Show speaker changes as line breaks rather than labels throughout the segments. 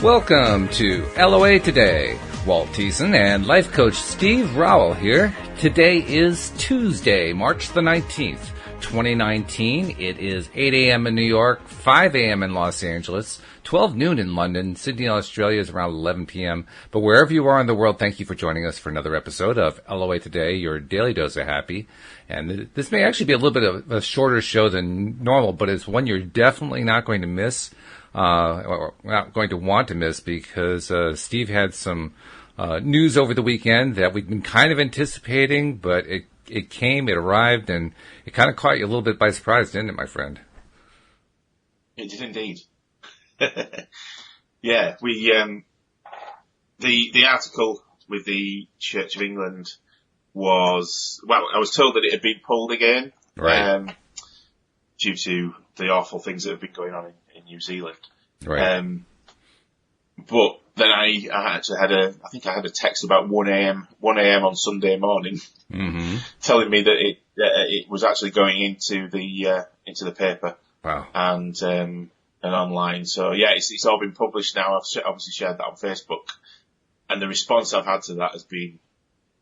Welcome to LOA Today. Walt Thiessen and life coach Steve Rowell here. Today is Tuesday, March the 19th, 2019. It is 8 a.m. in New York, 5 a.m. in Los Angeles, 12 noon in London. Sydney, Australia is around 11 p.m. But wherever you are in the world, thank you for joining us for another episode of LOA Today, your daily dose of happy. And this may actually be a little bit of a shorter show than normal, but it's one you're definitely not going to miss. Or not going to want to miss, because Steve had some news over the weekend that we'd been kind of anticipating, but it came, it arrived, and it kind of caught you a little bit by surprise, didn't it, my friend?
It did indeed. Yeah, we the article with the Church of England was, well, I was told that it had been pulled again,
right,
due to the awful things that have been going on in New Zealand.
Right.
But then I actually had a text about 1 a.m. on Sunday morning, telling me that it was actually going into the paper.
Wow.
And online. So yeah, it's all been published now. I've obviously shared that on Facebook, and the response I've had to that has been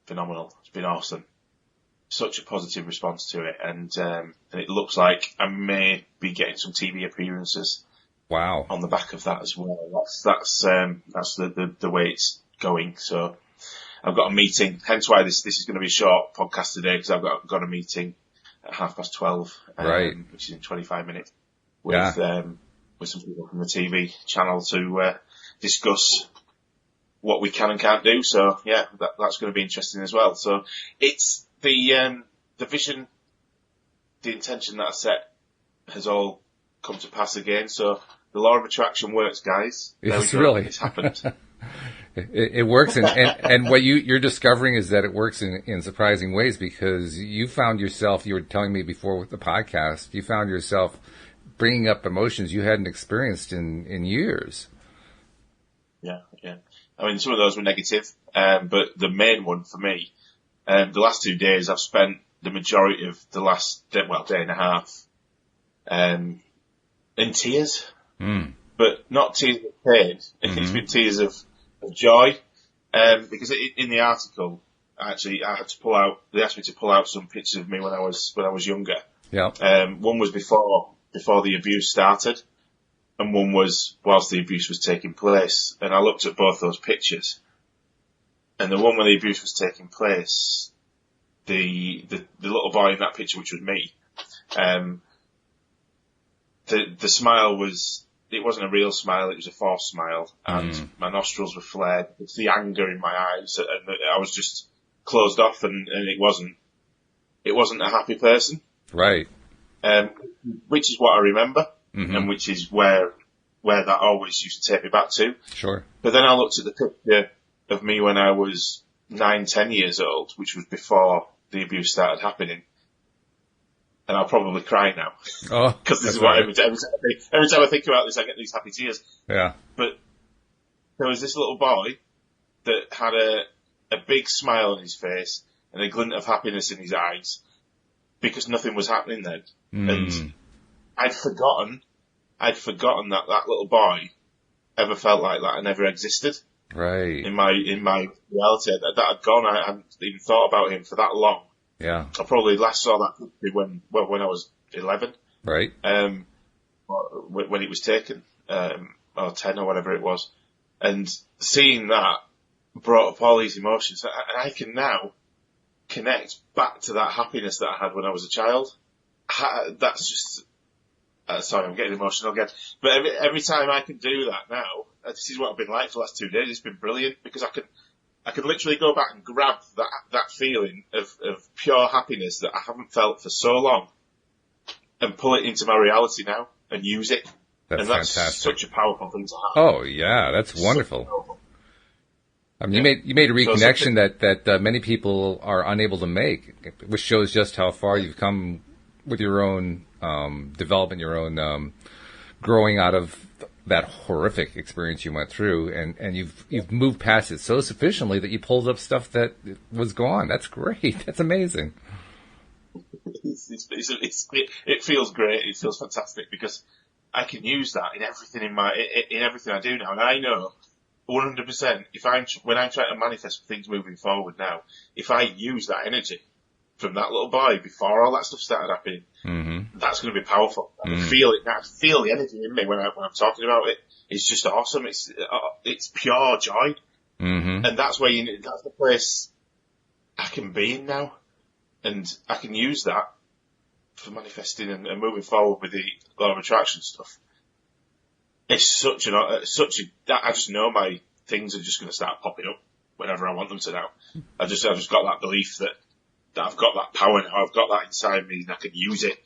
phenomenal. It's been awesome. Such a positive response to it, and it looks like I may be getting some TV appearances.
Wow!
On the back of that as well. That's the way it's going. So I've got a meeting. Hence why this is going to be a short podcast today, because I've got a meeting at 12:30,
right,
which is in 25 minutes with some people from the TV channel to discuss what we can and can't do. So yeah, that's going to be interesting as well. So it's the vision, the intention that I set has all come to pass again. So the law of attraction works, guys.
It's
happened.
It works, and what you're discovering is that it works in surprising ways, because you found yourself, you were telling me before with the podcast, you found yourself bringing up emotions you hadn't experienced in years.
Yeah. I mean, some of those were negative, but the main one for me, the last 2 days, I've spent the majority of the last day and a half in tears, but not tears of pain. It's been tears of joy, because in the article, actually, I had to pull out. They asked me to pull out some pictures of me when I was younger.
Yeah.
One was before the abuse started, and one was whilst the abuse was taking place. And I looked at both those pictures, and the one where the abuse was taking place, the little boy in that picture, which was me, the smile it wasn't a real smile, it was a forced smile, and my nostrils were flared. It's the anger in my eyes, and I was just closed off, and it wasn't a happy person.
Right.
Which is what I remember, and which is where that always used to take me back to.
Sure.
But then I looked at the picture of me when I was 9-10 years old, which was before the abuse started happening. And I'll probably cry now. Oh, because this is what every time I think about this, I get these happy tears.
Yeah.
But there was this little boy that had a big smile on his face and a glint of happiness in his eyes, because nothing was happening then. And I'd forgotten that little boy ever felt like that and ever existed.
Right.
In my reality, that had gone. I hadn't even thought about him for that long.
Yeah.
I probably last saw that picture when I was 11.
Right.
When it was taken, or 10 or whatever it was. And seeing that brought up all these emotions. And I can now connect back to that happiness that I had when I was a child. That's just, sorry, I'm getting emotional again. But every time I can do that now, this is what I've been like for the last 2 days. It's been brilliant, because I can literally go back and grab that feeling of pure happiness that I haven't felt for so long, and pull it into my reality now and use it.
That's fantastic.
Such a powerful thing to have.
Oh yeah, that's wonderful. I mean, you made a reconnection that many people are unable to make, which shows just how far you've come with your own development, your own growing out of that horrific experience you went through, and you've moved past it so sufficiently that you pulled up stuff that was gone. That's great. That's amazing.
It feels great. It feels fantastic, because I can use that in everything in everything I do now. And I know 100% when I'm trying to manifest things moving forward now, if I use that energy from that little boy before all that stuff started happening, that's going to be powerful. I can feel it. I feel the energy in me when I'm talking about it. It's just awesome. It's pure joy. And that's that's the place I can be in now. And I can use that for manifesting and moving forward with the law of attraction stuff. It's I just know my things are just going to start popping up whenever I want them to now. I've just got that belief that I've got that power now. I've got that inside me and I can use it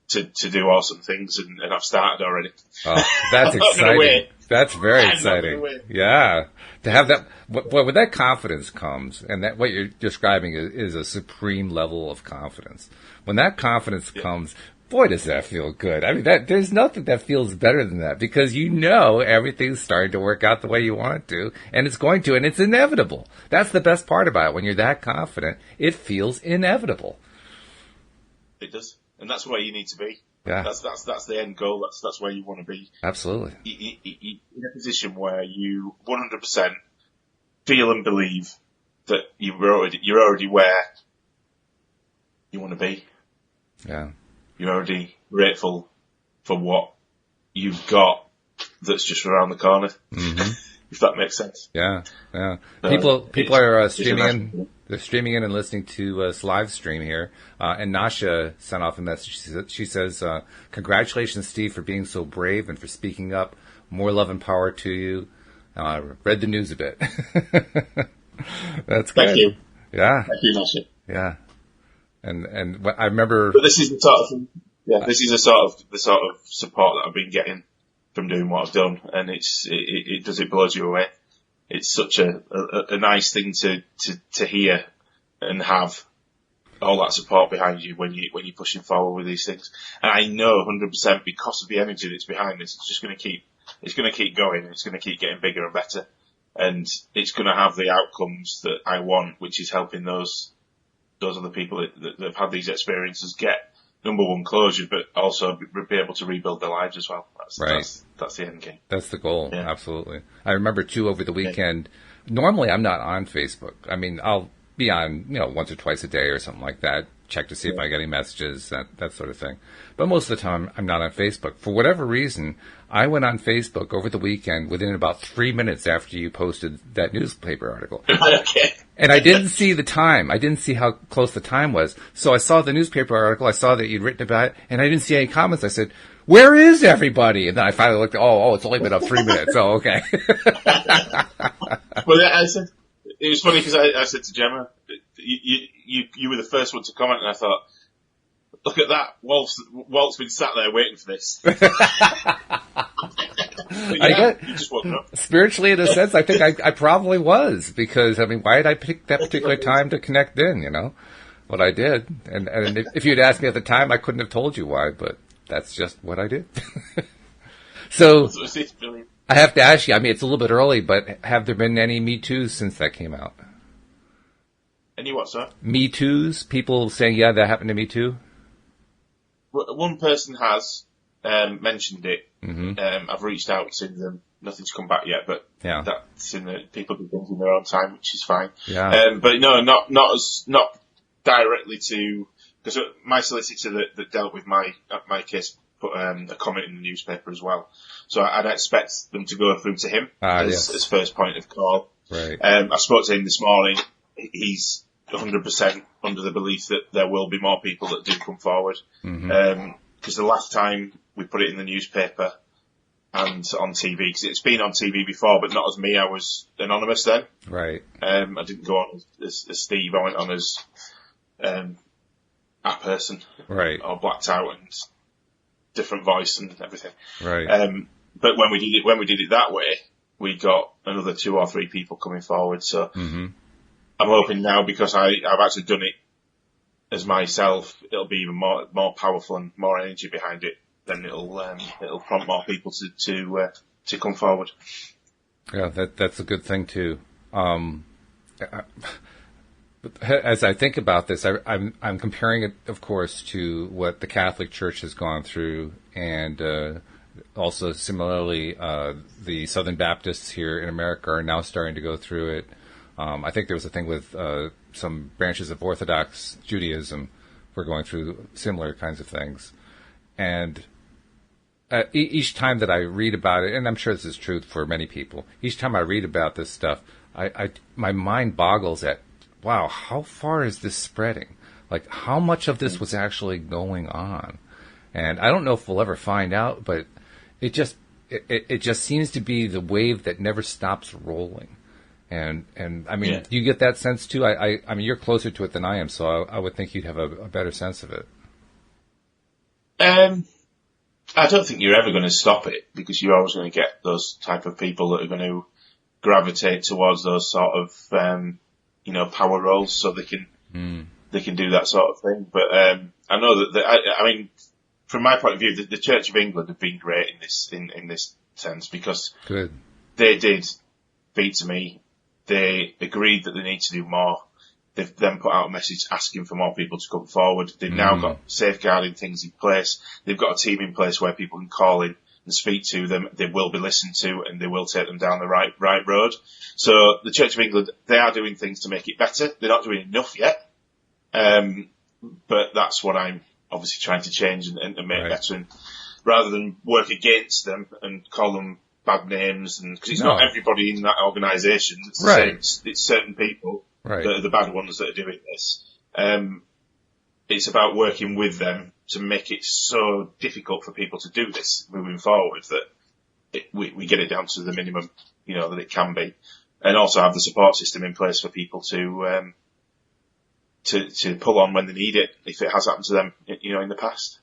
to do awesome things, and I've started already.
Oh, that's exciting. That's very exciting. Yeah. To have that, when that confidence comes, and that what you're describing is a supreme level of confidence. When that confidence comes, boy, does that feel good. I mean, there's nothing that feels better than that, because you know everything's starting to work out the way you want it to, and it's going to, and it's inevitable. That's the best part about it. When you're that confident, it feels inevitable.
It does. And that's where you need to be.
Yeah.
That's the end goal. That's where you want to be.
Absolutely.
In a position where you 100% feel and believe that you're already where you want to be.
Yeah.
You're already grateful for what you've got that's just around the corner. If that makes sense.
Yeah. Yeah. People are streaming in. They're streaming in and listening to us live stream here. And Nasha sent off a message. She says, congratulations, Steve, for being so brave and for speaking up. More love and power to you. Read the news a bit. That's good.
Thank you.
Yeah.
Thank you, Nasha.
Yeah. And I remember.
But this is the sort of, this is the sort of support that I've been getting from doing what I've done. And it blows you away. It's such a nice thing to hear and have all that support behind you when you're pushing forward with these things. And I know 100% because of the energy that's behind this, it's going to keep going, and it's going to keep getting bigger and better. And it's going to have the outcomes that I want, which is helping those other people that have had these experiences get, number one, closure, but also be able to rebuild their lives as well. That's the end game.
That's the goal. Yeah. Absolutely. I remember too, over the weekend, normally I'm not on Facebook. I mean, I'll be on, once or twice a day or something like that, check to see if I get any messages, that sort of thing. But most of the time I'm not on Facebook. For whatever reason, I went on Facebook over the weekend within about 3 minutes after you posted that newspaper article.
Okay.
And I didn't see the time. I didn't see how close the time was. So I saw the newspaper article. I saw that you'd written about it, and I didn't see any comments. I said, where is everybody? And then I finally looked, it's only been up 3 minutes. Oh, okay.
Well, I said, it was funny because I said to Gemma, you were the first one to comment, and I thought, look at that. Walt's been sat there waiting for this. You just woke up.
Spiritually, in a sense, I think I probably was, because, why did I pick that particular time to connect in, what I did? And if you'd asked me at the time, I couldn't have told you why, but that's just what I did. So, I have to ask you, it's a little bit early, but have there been any Me Too's since that came out?
Any what, sir?
Me Too's? People saying, yeah, that happened to me too?
One person has mentioned it. I've reached out to them. Nothing's come back yet, but that's in the people do things in their own time, which is fine.
Yeah.
But no, not directly to, because my solicitor that dealt with my case put a comment in the newspaper as well. So I'd expect them to go through to him as first point of call.
Right.
I spoke to him this morning. He's 100% under the belief that there will be more people that do come forward. Because the last time we put it in the newspaper and on TV, because it's been on TV before, but not as me. I was anonymous then.
Right.
I didn't go on as Steve. I went on as a person.
Right.
Or blacked out and different voice and everything.
Right.
But when we did it that way, we got another 2 or 3 people coming forward. So I'm hoping now, because I've actually done it as myself, it'll be even more powerful and more energy behind it. Then it'll prompt more people to come forward.
Yeah, that's a good thing too. As I think about this, I'm comparing it, of course, to what the Catholic Church has gone through, and Also, similarly, the Southern Baptists here in America are now starting to go through it. I think there was a thing with some branches of Orthodox Judaism were going through similar kinds of things. And each time that I read about it, and I'm sure this is true for many people, each time I read about this stuff, my mind boggles at, wow, how far is this spreading? Like, how much of this was actually going on? And I don't know if we'll ever find out, but it just seems to be the wave that never stops rolling. And I mean, do you get that sense too? I mean, you're closer to it than I am, so I would think you'd have a better sense of it.
I don't think you're ever going to stop it, because you're always going to get those type of people that are going to gravitate towards those sort of, power roles, so they can do that sort of thing. But I know that I mean, from my point of view, the Church of England have been great in this sense, because they did speak to me. They agreed that they need to do more. They've then put out a message asking for more people to come forward. They've now got safeguarding things in place. They've got a team in place where people can call in and speak to them. They will be listened to, and they will take them down the right road. So the Church of England, they are doing things to make it better. They're not doing enough yet. But that's what I'm obviously trying to change and make better. And rather than work against them and call them bad names, and because it's not everybody in that organisation. It's the same. It's certain people that are the bad ones that are doing this. It's about working with them to make it so difficult for people to do this moving forward that we get it down to the minimum, that it can be, and also have the support system in place for people to pull on when they need it, if it has happened to them, in the past.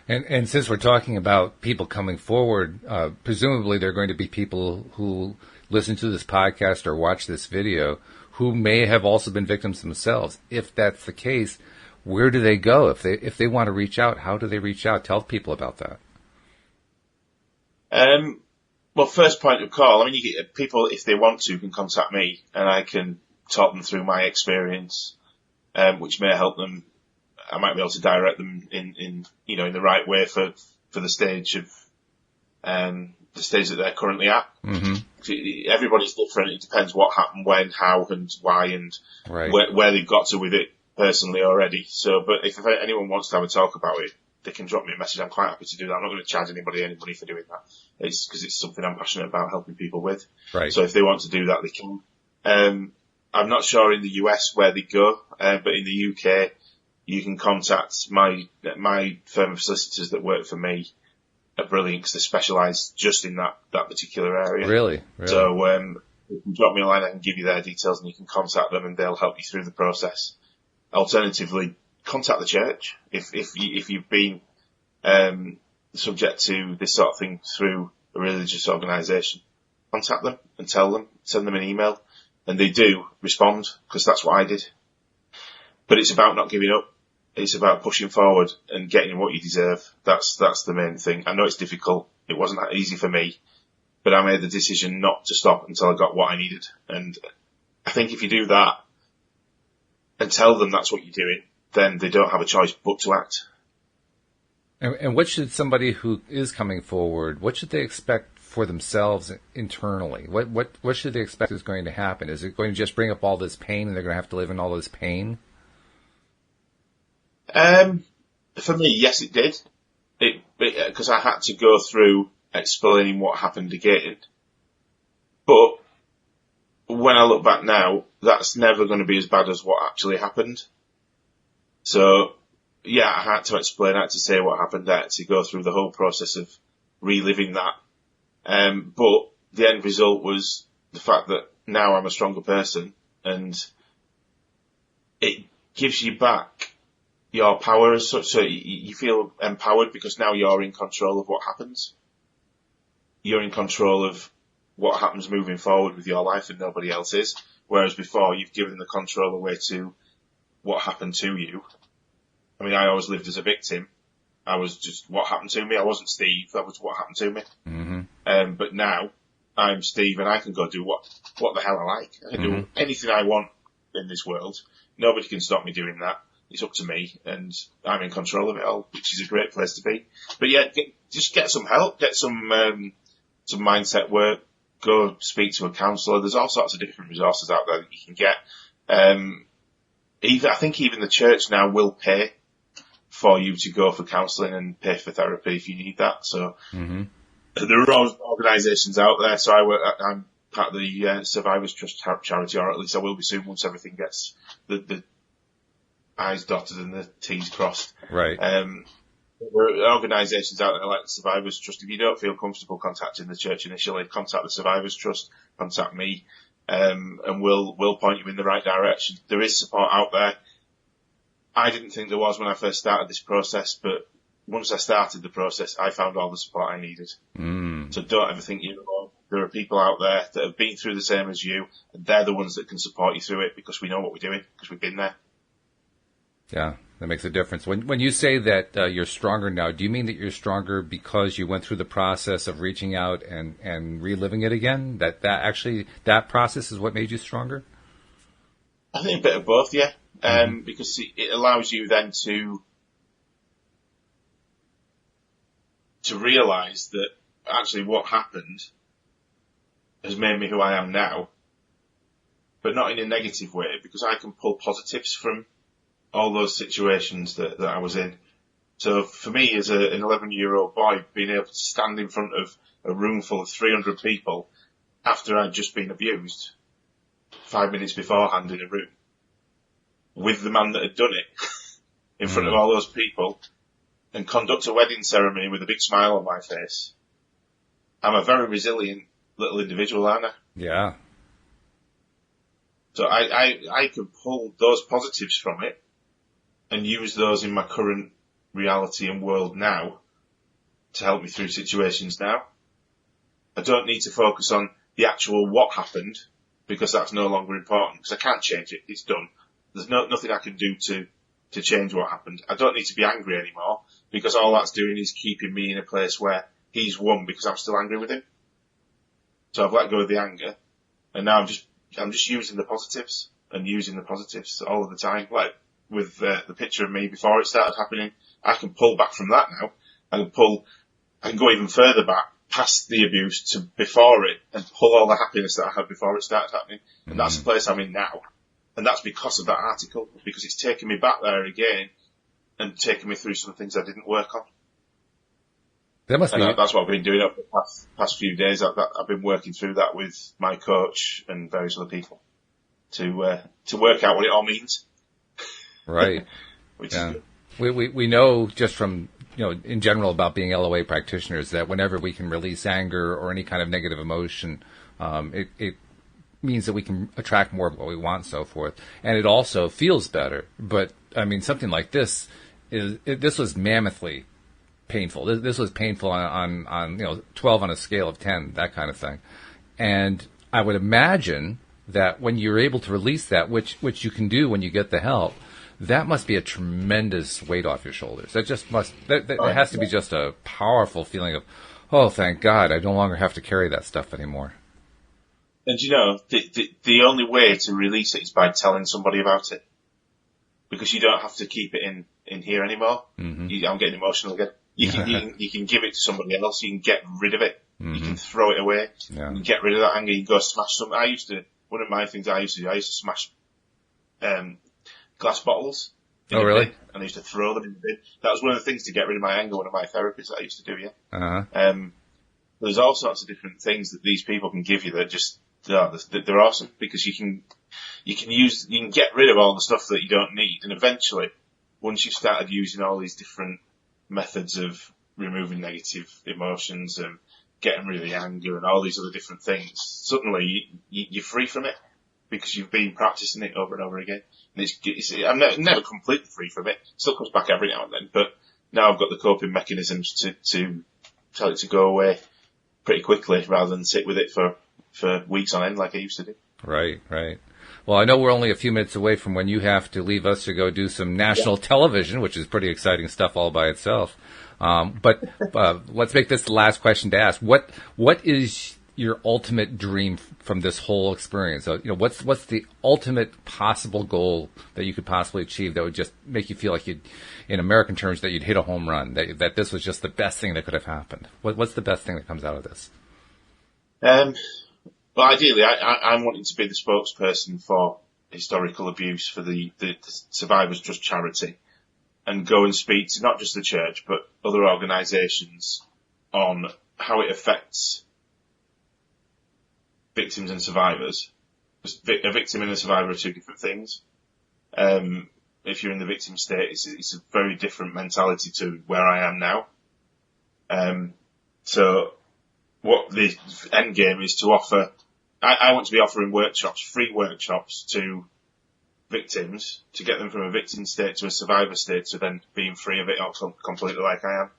And since we're talking about people coming forward, presumably there are going to be people who listen to this podcast or watch this video who may have also been victims themselves. If that's the case, where do they go? If they want to reach out, how do they reach out? Tell people about that.
Well, first point of call, I mean, you get people, if they want to, can contact me, and I can talk them through my experience, which may help them. I might be able to direct them in the right way for the stage of, the stage that they're currently at. Mm-hmm. Everybody's different. It depends what happened, when, how, and why, and where they've got to with it personally already. So, but if anyone wants to have a talk about it, they can drop me a message. I'm quite happy to do that. I'm not going to charge anybody any money for doing that. It's because it's something I'm passionate about helping people with. Right. So if they want to do that, they can. I'm not sure in the US where they go, but in the UK, you can contact my firm of solicitors that work for me. Are brilliant because they specialise just in that particular area. Really? So you can drop me a line, I can give you their details, and you can contact them, and they'll help you through the process. Alternatively, contact the church if you've been subject to this sort of thing through a religious organisation. Contact them and tell them, send them an email, and they do respond, because that's what I did. But it's about not giving up. It's about pushing forward and getting what you deserve. That's the main thing. I know it's difficult. It wasn't that easy for me, but I made the decision not to stop until I got what I needed. And I think if you do that and tell them that's what you're doing, then they don't have a choice but to act.
And what should somebody who is coming forward, what should they expect for themselves internally? What should they expect is going to happen? Is it going to just bring up all this pain, and they're going to have to live in all this pain?
For me, yes, it did. Because I had to go through explaining what happened again. But when I look back now, that's never going to be as bad as what actually happened. So, yeah, I had to explain, I had to say what happened, I had to go through the whole process of reliving that. But the end result was the fact that now I'm a stronger person, and it gives you back your power as such, so you feel empowered because now you're in control of what happens. You're in control of what happens moving forward with your life, and nobody else is. Whereas before, you've given the control away to what happened to you. I mean, I always lived as a victim. I was just what happened to me. I wasn't Steve. That was what happened to me. Mm-hmm. But now I'm Steve, and I can go do what the hell I like. I can do anything I want in this world. Nobody can stop me doing that. It's up to me, and I'm in control of it all, which is a great place to be. But yeah, just get some help, get some mindset work, go speak to a counsellor. There's all sorts of different resources out there that you can get. I think even the church now will pay for you to go for counselling and pay for therapy if you need that. So there are organisations out there. So I'm part of the Survivors Trust charity, or at least I will be soon once everything gets the I's dotted and the T's crossed.
Right.
There are organisations out there like the Survivors Trust. If you don't feel comfortable contacting the church initially, contact the Survivors Trust, contact me, and we'll point you in the right direction. There is support out there. I didn't think there was when I first started this process, but once I started the process, I found all the support I needed. So don't ever think you're alone. There are people out there that have been through the same as you, and they're the ones that can support you through it because we know what we're doing, because we've been there.
Yeah, that makes a difference. When you say that you're stronger now, do you mean that you're stronger because you went through the process of reaching out and reliving it again? That process is what made you stronger?
I think a bit of both, yeah. Because it allows you then to realise that actually what happened has made me who I am now, but not in a negative way, because I can pull positives from all those situations that I was in. So for me, as an 11-year-old boy, being able to stand in front of a room full of 300 people after I'd just been abused 5 minutes beforehand in a room with the man that had done it in front of all those people and conduct a wedding ceremony with a big smile on my face. I'm a very resilient little individual, aren't I?
Yeah.
So I can pull those positives from it and use those in my current reality and world now to help me through situations now. I don't need to focus on the actual what happened because that's no longer important because I can't change it. It's done. There's nothing I can do to change what happened. I don't need to be angry anymore because all that's doing is keeping me in a place where he's won because I'm still angry with him. So I've let go of the anger and now I'm just using the positives and using the positives all of the time. Like with the picture of me before it started happening, I can pull back from that now. I can go even further back past the abuse to before it and pull all the happiness that I had before it started happening. And that's the place I'm in now. And that's because of that article, because it's taken me back there again and taken me through some things I didn't work on. That's what I've been doing over the past few days. I've been working through that with my coach and various other people to work out what it all means.
Right.
Which is
good. We know just from, in general about being LOA practitioners that whenever we can release anger or any kind of negative emotion, it means that we can attract more of what we want and so forth. And it also feels better. But, I mean, something like this this was mammothly painful. This was painful on 12 on a scale of 10, that kind of thing. And I would imagine that when you're able to release that, which you can do when you get the help, that must be a tremendous weight off your shoulders. That has to be just a powerful feeling of, oh, thank God, I no longer have to carry that stuff anymore.
And the only way to release it is by telling somebody about it. Because you don't have to keep it in here anymore. Mm-hmm. I'm getting emotional again. You can give it to somebody else. You can get rid of it. Mm-hmm. You can throw it away. Yeah. You can get rid of that anger. You can go smash something. One of my things I used to smash glass bottles.
Oh, really?
Bin, and I used to throw them in the bin. That was one of the things to get rid of my anger, one of my therapies that I used to do, yeah.
Uh-huh.
There's all sorts of different things that these people can give you that they're awesome because you can get rid of all the stuff that you don't need, and eventually, once you've started using all these different methods of removing negative emotions and getting rid of the anger and all these other different things, suddenly you're free from it because you've been practicing it over and over again. And I'm never completely free from it. It still comes back every now and then, but now I've got the coping mechanisms to tell it to go away pretty quickly rather than sit with it for weeks on end like I used to do.
Right. Well, I know we're only a few minutes away from when you have to leave us to go do some national television, which is pretty exciting stuff all by itself. But let's make this the last question to ask. What is your ultimate dream from this whole experience? So, what's the ultimate possible goal that you could possibly achieve that would just make you feel like in American terms, that you'd hit a home run, that this was just the best thing that could have happened? What's the best thing that comes out of this?
Well, ideally, I'm wanting to be the spokesperson for historical abuse for the Survivors Trust charity, and go and speak to not just the church but other organisations on how it affects victims and survivors. A victim and a survivor are two different things. If you're in the victim state, it's a very different mentality to where I am now. So what the end game is to offer, I want to be offering free workshops to victims, to get them from a victim state to a survivor state, to then being free of it completely like I am.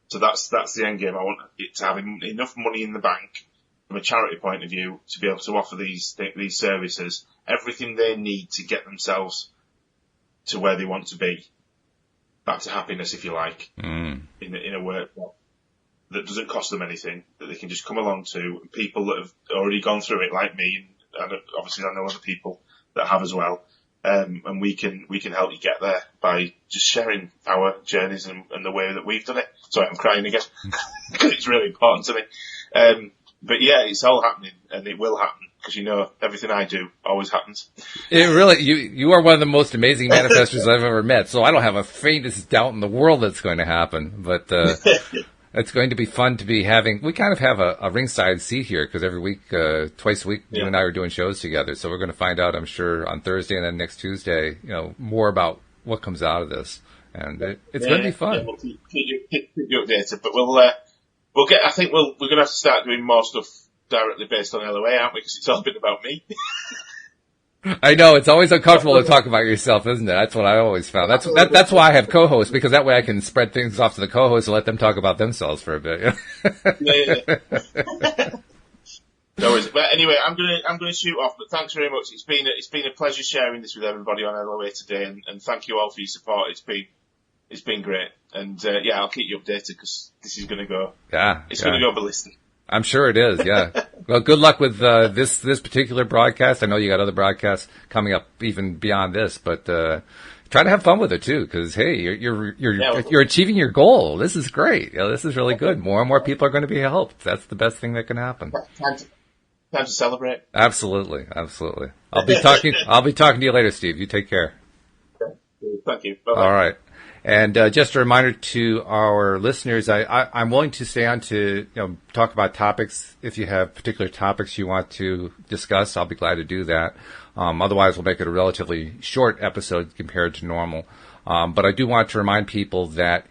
So that's the end game. I want it to have enough money in the bank from a charity point of view to be able to offer these services, everything they need to get themselves to where they want to be, back to happiness, if you like, in a workshop that doesn't cost them anything, that they can just come along to, people that have already gone through it, like me, and obviously I know other people that have as well. And we can help you get there by just sharing our journeys and the way that we've done it. Sorry, I'm crying again because it's really important to me. But yeah, it's all happening, and it will happen, because everything I do always happens. It
really, you are one of the most amazing manifestors I've ever met. So I don't have a faintest doubt in the world that's going to happen. But it's going to be fun to be having. We kind of have a ringside seat here, because every week, twice a week, you and I are doing shows together. So we're going to find out, I'm sure, on Thursday and then next Tuesday, more about what comes out of this, and it's going to be fun.
Yeah, we'll keep you updated, but we'll get. I think we're going to have to start doing more stuff directly based on LOA, aren't we? Because it's all been about me.
I know, it's always uncomfortable to talk about yourself, isn't it? That's what I always found. That's why I have co-hosts, because that way I can spread things off to the co-hosts and let them talk about themselves for a bit.
Yeah. No worries. But anyway, I'm gonna shoot off. But thanks very much. It's been a pleasure sharing this with everybody on LOA today, and thank you all for your support. It's been great, and I'll keep you updated, because this is gonna go.
Yeah,
it's gonna go ballistic.
I'm sure it is, yeah. Well, good luck with this particular broadcast. I know you got other broadcasts coming up even beyond this, but try to have fun with it too, because hey, you're achieving your goal. This is great. This is really good. More and more people are going to be helped. That's the best thing that can happen.
Time to celebrate.
Absolutely. I'll be talking to you later, Steve. You take care.
Thank you. Bye-bye.
All right. And just a reminder to our listeners, I'm willing to stay on to talk about topics. If you have particular topics you want to discuss, I'll be glad to do that. Otherwise, we'll make it a relatively short episode compared to normal. But I do want to remind people that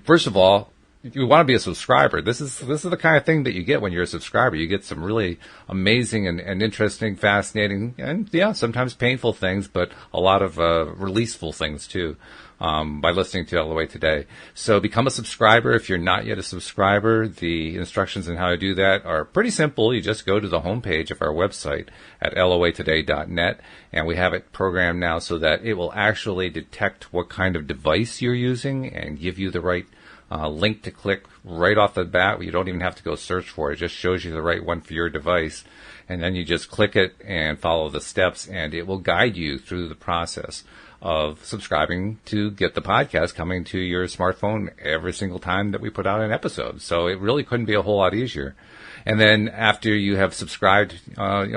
first of all, you want to be a subscriber. This is the kind of thing that you get when you're a subscriber. You get some really amazing and interesting, fascinating, and sometimes painful things, but a lot of releaseful things too. By listening to LOA Today. So become a subscriber if you're not yet a subscriber. The instructions on how to do that are pretty simple. You just go to the homepage of our website at loatoday.net, and we have it programmed now so that it will actually detect what kind of device you're using and give you the right link to click right off the bat. You don't even have to go search for it. It just shows you the right one for your device. And then you just click it and follow the steps, and it will guide you through the process of subscribing to get the podcast coming to your smartphone every single time that we put out an episode. So it really couldn't be a whole lot easier. And then after you have subscribed,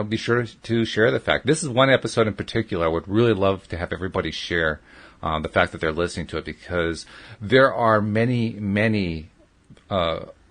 be sure to share the fact. This is one episode in particular I would really love to have everybody share the fact that they're listening to it, because there are many, many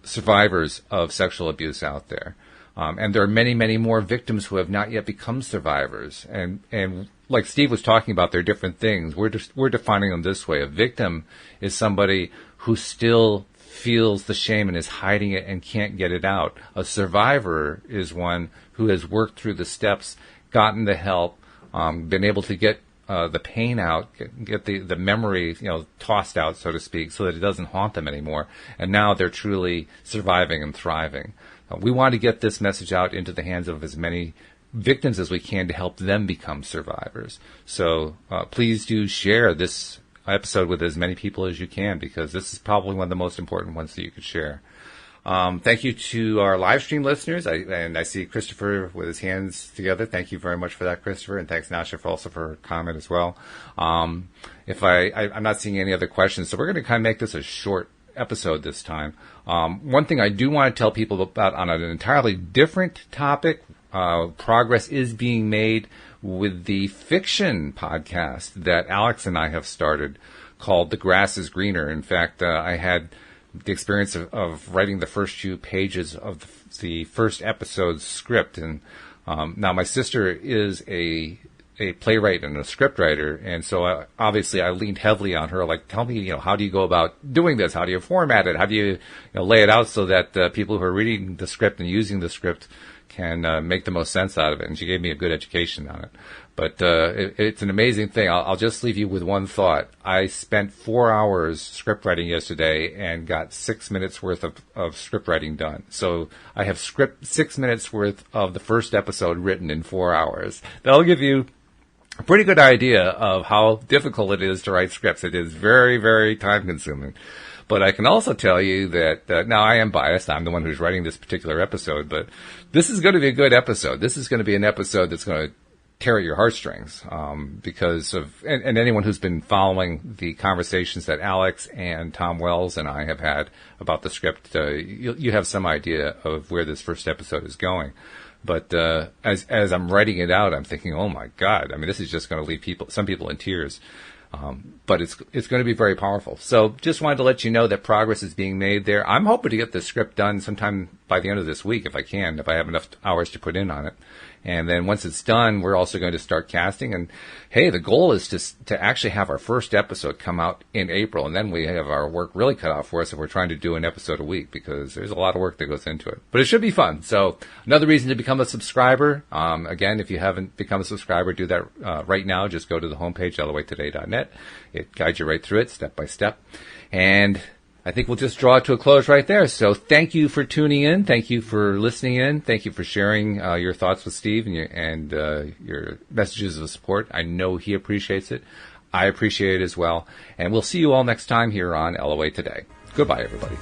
survivors of sexual abuse out there. And there are many, many more victims who have not yet become survivors. And like Steve was talking about, they're different things. We're defining them this way. A victim is somebody who still feels the shame and is hiding it and can't get it out. A survivor is one who has worked through the steps, gotten the help, been able to get the pain out, get the memory, tossed out, so to speak, so that it doesn't haunt them anymore. And now they're truly surviving and thriving. We want to get this message out into the hands of as many victims as we can to help them become survivors. So please do share this episode with as many people as you can, because this is probably one of the most important ones that you could share. Thank you to our live stream listeners. I see Christopher with his hands together. Thank you very much for that, Christopher. And thanks, Nasha, for also for a comment as well. I'm not seeing any other questions, so we're going to kind of make this a short episode this time. One thing I do want to tell people about on an entirely different topic, progress is being made with the fiction podcast that Alex and I have started called The Grass is Greener. In fact, I had the experience of writing the first few pages of the first episode's script. And now my sister is a playwright and a scriptwriter, and so obviously I leaned heavily on her, like, tell me, how do you go about doing this? How do you format it? How do you, lay it out so that people who are reading the script and using the script can make the most sense out of it? And she gave me a good education on it. But it's an amazing thing. I'll just leave you with one thought. I spent 4 hours script writing yesterday and got 6 minutes worth of script writing done. So I have 6 minutes worth of the first episode written in 4 hours. That'll give you a pretty good idea of how difficult it is to write scripts. It is very, very time consuming. But I can also tell you that, now I am biased. I'm the one who's writing this particular episode, but this is going to be a good episode. This is going to be an episode that's going to tear at your heartstrings, because of, and anyone who's been following the conversations that Alex and Tom Wells and I have had about the script, you have some idea of where this first episode is going. But as I'm writing it out, I'm thinking, oh my God, this is just going to leave some people in tears. But it's going to be very powerful. So just wanted to let you know that progress is being made there. I'm hoping to get the script done sometime by the end of this week, if I have enough hours to put in on it. And then once it's done, we're also going to start casting. And hey, the goal is to actually have our first episode come out in April. And then we have our work really cut out for us if we're trying to do an episode a week, because there's a lot of work that goes into it. But it should be fun. So another reason to become a subscriber. Again, if you haven't become a subscriber, do that right now. Just go to the homepage, LOAtoday.net. It guides you right through it, step by step. And I think we'll just draw it to a close right there. So thank you for tuning in. Thank you for listening in. Thank you for sharing your thoughts with Steve and your messages of support. I know he appreciates it. I appreciate it as well. And we'll see you all next time here on LOA Today. Goodbye, everybody.